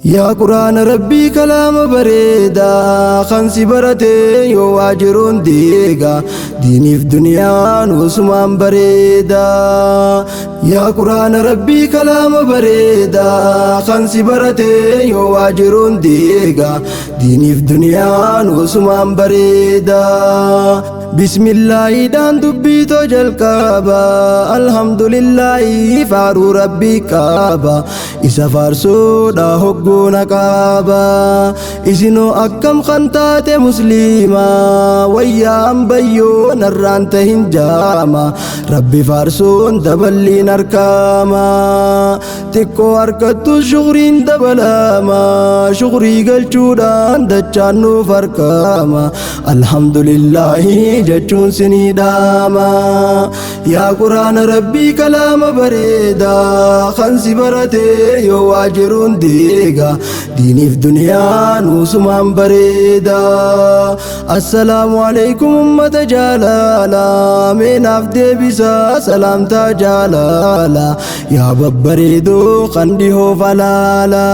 يا قرآن ربي كلام بريدا خنسي برتي يو واجرون ديغا ديني في دنيا نوسمان بريدا يا قرآن ربي كلام بريدا خنسي برتي يو واجرون ديغا ديني في دنيا نوسمان بريدا بسم الله دان دبيتو جلكابا الحمد لله فارو ربي كابا إسا فارسو دا هقونا كابا إسنو أكم خنتات مسلما ويا أمبيو نران تهن جاما ربي فارسون دبلي نركاما تكو أركتو شغرين دبلاما شغري قلچودان دچانو فركاما الحمد لله جچون سني داما يا قرآن ربي كلام بريدا خنسي برتي يو واجرون ديغا ديني في دنيا نوسمان بريدا السلام عليكم أمة جلالا من أفدي بسا سلام تا جلالا يا ببريدو خنديه فلالا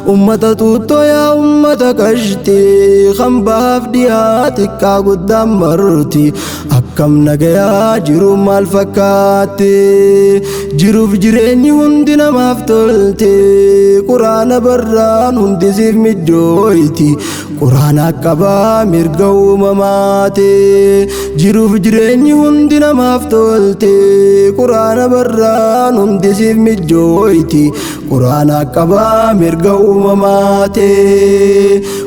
أمة توتو يا أمة كشتي خنبا أفدياتك قدام مرتي أكم نجيا جرو مال فكاتي جرو في جريني هندنا مافتلتي قرآن بران هندي زيف مجويتي قرآن أكبا مرقو مماتي جرو في جريني هندنا مافتلتي قرآن بران هندي زيف مجويتي قرآن أكبا مرقو مماتي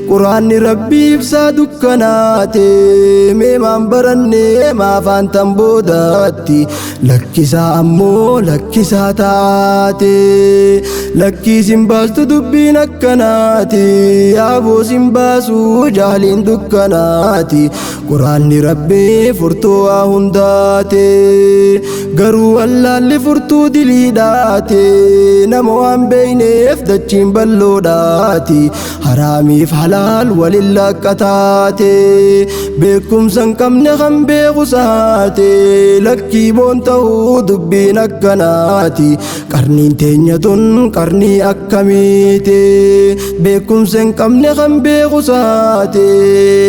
قرآن ربي بسا دكناتي ميمان برني ما فانتم بوداتي لكسا أمو لكسا تاتي لكي سنباستو دبين أكناتي يابو سنباسو جالين دكناتي قرآن ربي فرطوا هنداتي قروا اللي فرطوا دليداتي نموان بيني فدتشين بلوداتي حرامي فحلال ولله كتاتي بكم سنكم نخم بغساتي لكي بونتو دبين أكناتي قرنين تنيتون قرني أكميتي بكم سنكم نخم بغساتي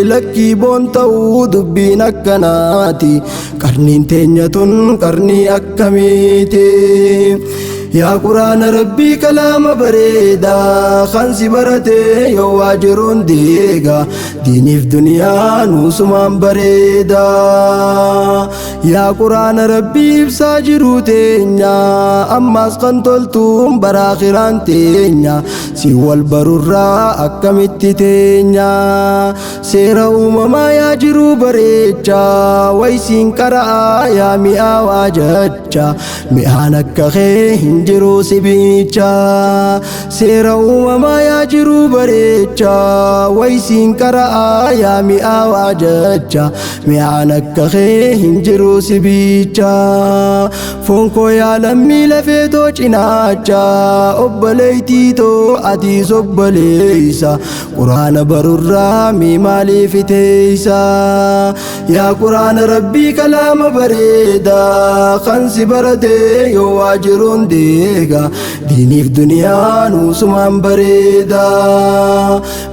لكي بونتو دبين أكناتي قرنين تنيتون قرني أكميتي يا قرآن ربي كلام بريدا خنسي برتي يو واجرون ديغا ديني في دنيا نوسمان بريدا يا قرآن ربي بساجرو تينيا أماس قنطلتم براخران تينيا سيوى البرورا أكمت تينيا سيرا أمما ياجرو بريجا ويسين كرا يا مئا واججا مئانك خيه جرو سبيچا سيرا وما يا جرو بريچا ويسين كرا يا مئا واججا ميانك خيه جرو سبيچا فونكو يا لمي لفيتو چناچا أبليتي تو أديس أبليسا قرآن برورا مي مالي فتيسا يا قرآن ربي كلام بريدا خنسي بردي يو واجرون ديغا ديني في دنيا نوسمان بريدا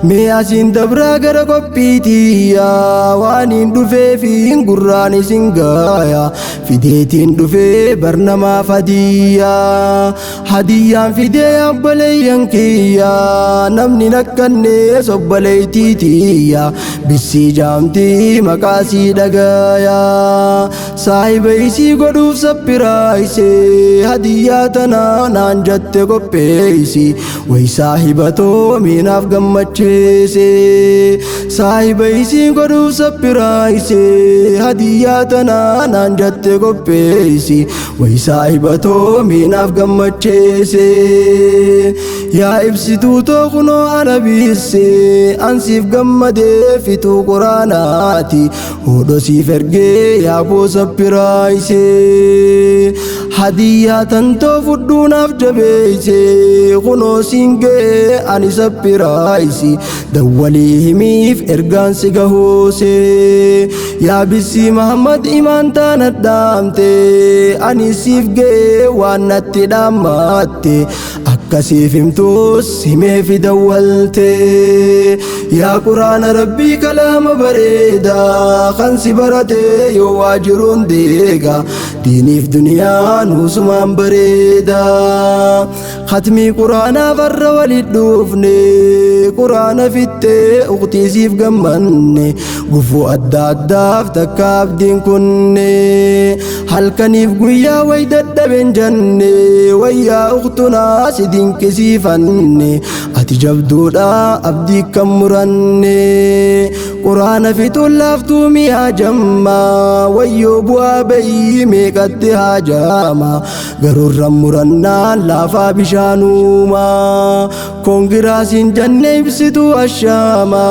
مياسين دبرا غرا قبيتيا وانين دفي في قراني سنغايا في ديتين دفي برنما فديا هديا في ديا بليان كيا نمني نكني صبلي تيتيا بسي جامتي مكاسي دغايا صاحبي سي غدوف سبرايسي هدياتنا نانجت قبيسي وي صاحبتو ميناف غمچيسي صاحبي سي غدوف سبرايسي هدياتنا نانجت قبيسي وي صاحبتو ميناف غمچيسي يا ابسطو تو خنو عربيسي انسيف غمدي فيتو قراناتي ودو سي فرغي يا بو سبرايسي هدية تنتو فدونا في جبيسي خنو سينجي اني سبرايسي دولي همي في ارغان سيغهوسي يا بسي محمد ايمان تاندامتي اني سيفجي وانتي داماتي akkasiif himtus himee fi dawwalte yaa quraana rabbii kalaama bareedaa kan si barate yoo waa jiruun deega diiniif duniyaa nuusumaan bareeda khatmii quraanaa farra walit dhufne quraana fittee uqtiisiif gammanne gufuu adda addaaf takka abdiin kunne halkaniif guyyaa way dadhaben janne wayyaa uqtunaa si dinqisiifanne ati jabduudha abdii kan muranne quraana fixuun laaftuu mi'aa jamma wayyoo bu'aa bayii meeqatti haajama garuurran murannaan laafaa bishaanuuma koongiraasiin janne ibsituu ashaama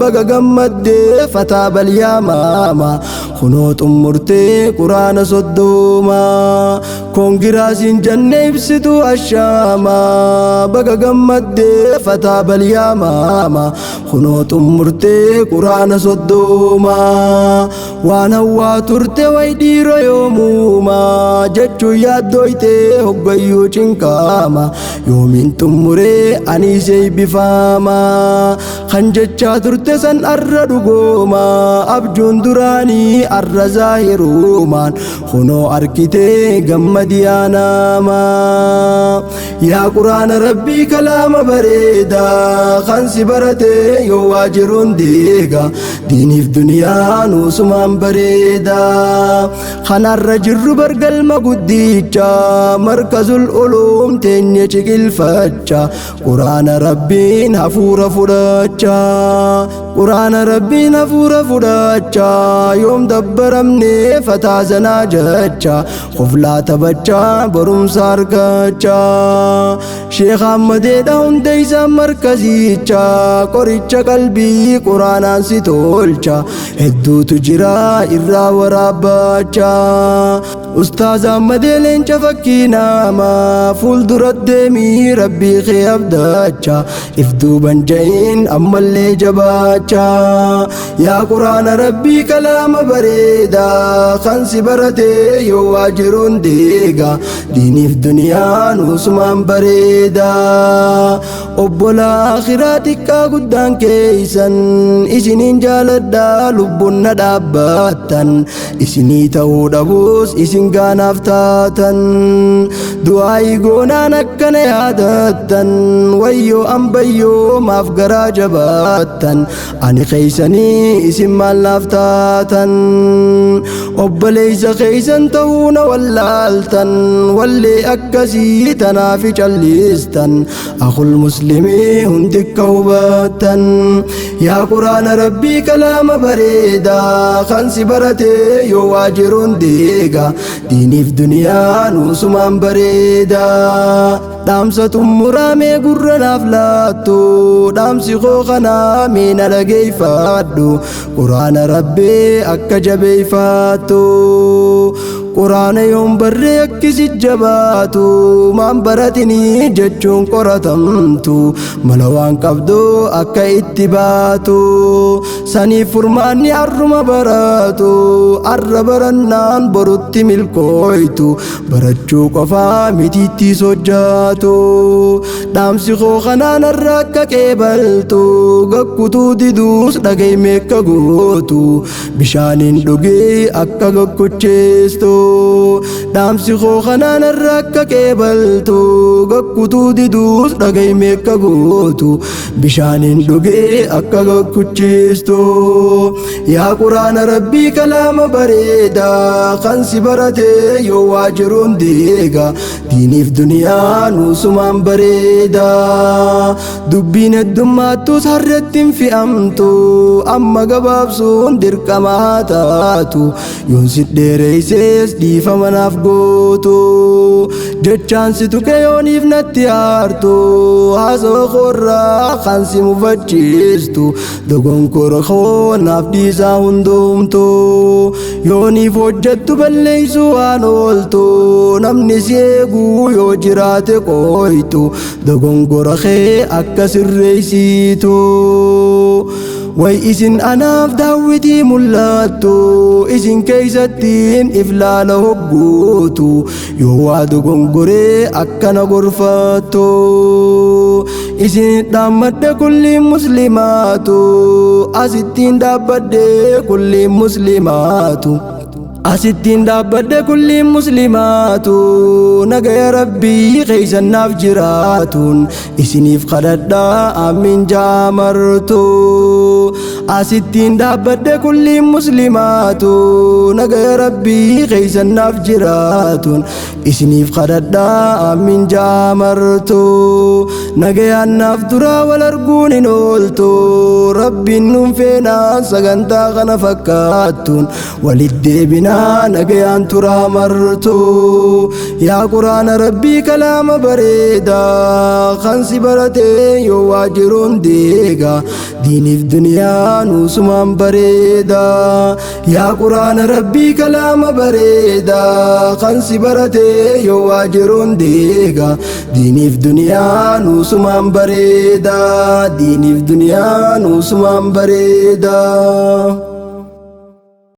baga gammaddee fataa balyaamaama kunoo xummurtee quraana soddooma koongiraasiin janne ibsituu ashaama baga gammaddee fataa balyaamaama kunoo xummurtee quraana soddooma waan hawwaa turte way dhiiro yoomuuma jechuun yaaddoyte hoggayyuu cinqaama yoomiin xummuree aniisee bifaama kan jechaa turte san arra dhugooma abjuun duraanii arra zaahiruumaan kunoo arkitee gammadiyaanaama yaa quraana rabbii kalaama bareedaa kan si barate yoo waa jiruun deega diiniif duniyaa nuusumaan bareeda kanarra jirru bargalma guddicha markazul uluum teenye ciqilfacha quraana rabbiin hafuura fudhacha quraana rabbiin hafuura fudhacha yoom dabbaramne fataa zanaa jecha qoflaa taphacha barumsa argacha sheekh ahmadeedha hunda isaa markazicha qoricha qalbii quraanaan si tolcha hedduutu jira irraa waraabbacha ustaaz ahmadee leenca fakkii nama fuuldura deemii rabbii kee abdacha if duuban ja'iin ammallee jabaacha yaa quraana rabbii kalaama bareedaa kan si barate yoo waa jiruun deega diiniif duniyaa nuusumaan bareeda obbola akhiraa xiqqaa guddaan keeysan isiniin jaaladhaa lubbuun na dhaabbattan isinii ta'uu dhabuus isin gaanaaf taatan du'aayi goonaan akkana yaadattan wayyoo ambayyoo maaf garaa jabaattan ani keeysanii isin maallaaf taatan obboleeysa keeysan ta'uu na wallaaltan wallee akkasii tanaafi callistan akhul muslimii hundi akka hubattan yaa quraana rabbii kalaama bareedaa kan si barate yoo waa jiruun deega diiniif duniyaa nuusumaan bareeda dhaamsa xumuraamee gurra naaf laattu dhaamsi koo kanaa miina dhageeffadhu quraana rabbee akka jabeeffattu quraana yoon barree akkisi jabaatu maan baratinii jechuun qoratamtu mala waan qabdu akka itti baatu saniif furmaanni arruma baratu arra barannaan borutti milkooytu barachuu qofaa mitiitti sojjaatu dhaamsi koo kanaan arra akka qeebaltu gakkutuu diduus dhagayme akka gootu bishaaniin dhugee akka gakkucheestu dhaamsi koo kanaan arra akka qeebaltu gakkutuu diduus dhagayme akka gootu bishaaniin dhugee akka gakkucheestu yaa quraana rabbii kalaama bareedaa kan si barate yoo waa jiruun deega diiniif duniyaa nuusumaan bareeda dubbiin heddummaattus harretti hin fe'amtu amma gabaabsuun dirqamaa taatu yoon si dheereysees dhiifama naaf gootu jechaan si tuqe yooniif natti aartu haasawaa koorraa kan si mufachiistu dogonkora koo naaf dhiisaa hundumtu yooniif hojjettu balleeysuu waan ooltu namni si eeguu yoo jiraate qooytu dogonkora kee akka sirreeysiitu ويسن أناف داوتي ملاتو إسن كيستين إفلال هبوتو يوادو غنغري أكنا غرفاتو إسن دامد كل مسلماتو أستين دابد كل مسلماتو أستين دابد كل مسلماتو نجا ربي خيس النافجراتون إسنيف قددا أمين جامرتو أستين دابد كل مسلماتو نجا ربي خيس النافجراتون إسنيف قددا أمين جامرتو نجا النافدرا والأرجون نولتو ربي ننفينا سجنتا غنا فكاتون ولد بنا نجيان ترى مرتو يا قرآن ربي كلام بريدا خنسي برتي يواجرون ديغا ديني في دنيا نوسمان بريدا يا قرآن ربي كلام بريدا خنسي برتي يواجرون ديغا ديني في دنيا نوسمان بريدا ديني في دنيا نوسمان بريدا